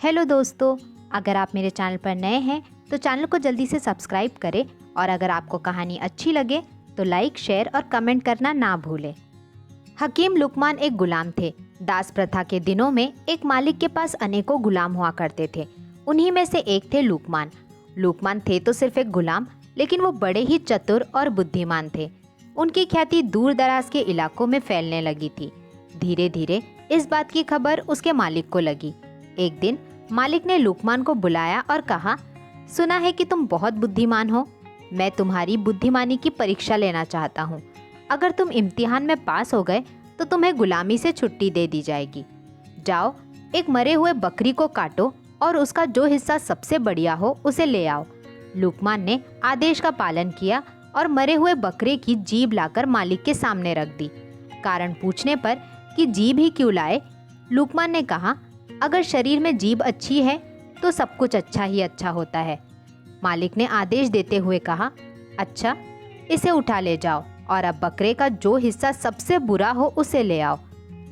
Hello दोस्तों, अगर आप मेरे चैनल पर नए हैं तो चैनल को जल्दी से सब्सक्राइब करें और अगर आपको कहानी अच्छी लगे तो लाइक, शेयर और कमेंट करना ना भूलें। हकीम लुकमान एक गुलाम थे। दास प्रथा के दिनों में एक मालिक के पास अनेकों गुलाम हुआ करते थे। उन्हीं में से एक थे लुकमान। लुकमान थे तो सिर्फ एक गुलाम, लेकिन वो बड़े ही चतुर और बुद्धिमान थे। उनकी ख्याति दूर दराज के इलाकों में फैलने लगी थी। धीरे धीरे इस बात की खबर उसके मालिक को लगी। एक दिन मालिक ने लुकमान को बुलाया और कहा, सुना है कि तुम बहुत बुद्धिमान हो। मैं तुम्हारी बुद्धिमानी की परीक्षा लेना चाहता हूँ। अगर तुम इम्तिहान में पास हो गए तो तुम्हें गुलामी से छुट्टी दे दी जाएगी। जाओ, एक मरे हुए बकरी को काटो और उसका जो हिस्सा सबसे बढ़िया हो उसे ले आओ। लुकमान ने आदेश का पालन किया और मरे हुए बकरे की जीभ लाकर मालिक के सामने रख दी। कारण पूछने पर कि जीभ ही क्यों लाए, लुकमान ने कहा, अगर शरीर में जीभ अच्छी है तो सब कुछ अच्छा ही अच्छा होता है। मालिक ने आदेश देते हुए कहा, अच्छा, इसे उठा ले जाओ और अब बकरे का जो हिस्सा सबसे बुरा हो उसे ले आओ।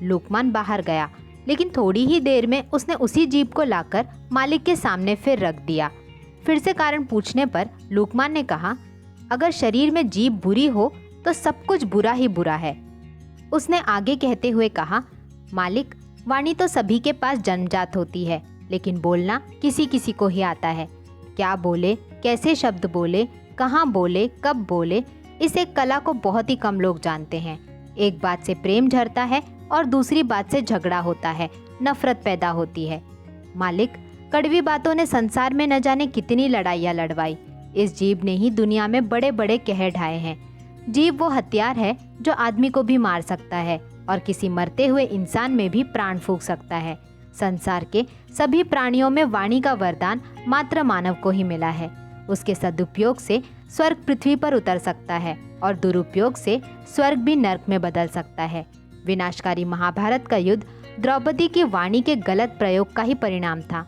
लुकमान बाहर गया, लेकिन थोड़ी ही देर में उसने उसी जीभ को लाकर मालिक के सामने फिर रख दिया। फिर से कारण पूछने पर लुकमान ने कहा, अगर शरीर में जीभ बुरी हो तो सब कुछ बुरा ही बुरा है। उसने आगे कहते हुए कहा, मालिक, वाणी तो सभी के पास जन्मजात होती है, लेकिन बोलना किसी किसी को ही आता है। क्या बोले, कैसे शब्द बोले, कहाँ बोले, कब बोले, इस एक कला को बहुत ही कम लोग जानते हैं। एक बात से प्रेम झरता है और दूसरी बात से झगड़ा होता है, नफरत पैदा होती है। मालिक, कड़वी बातों ने संसार में न जाने कितनी लड़ाइयाँ लड़वाई। इस जीभ ने ही दुनिया में बड़े बड़े कहर ढाए हैं। जीभ वो हथियार है जो आदमी को भी मार सकता है और किसी मरते हुए इंसान में भी प्राण फूंक सकता है। संसार के सभी प्राणियों में वाणी का वरदान मात्र मानव को ही मिला है। उसके सदुपयोग से स्वर्ग पृथ्वी पर उतर सकता है और दुरुपयोग से स्वर्ग भी नर्क में बदल सकता है। विनाशकारी महाभारत का युद्ध द्रौपदी की वाणी के गलत प्रयोग का ही परिणाम था।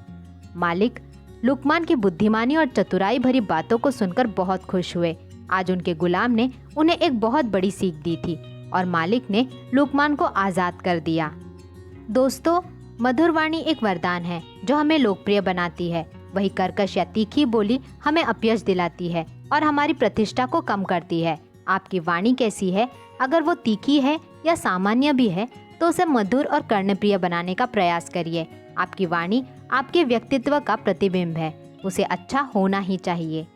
मालिक लुकमान की बुद्धिमानी और चतुराई भरी बातों को सुनकर बहुत खुश हुए। आज उनके गुलाम ने उन्हें एक बहुत बड़ी सीख दी थी और मालिक ने लुकमान को आज़ाद कर दिया। दोस्तों, मधुर वाणी एक वरदान है जो हमें लोकप्रिय बनाती है। वही कर्कश या तीखी बोली हमें अपयश दिलाती है और हमारी प्रतिष्ठा को कम करती है। आपकी वाणी कैसी है? अगर वो तीखी है या सामान्य भी है तो उसे मधुर और कर्णप्रिय बनाने का प्रयास करिए। आपकी वाणी आपके व्यक्तित्व का प्रतिबिंब है, उसे अच्छा होना ही चाहिए।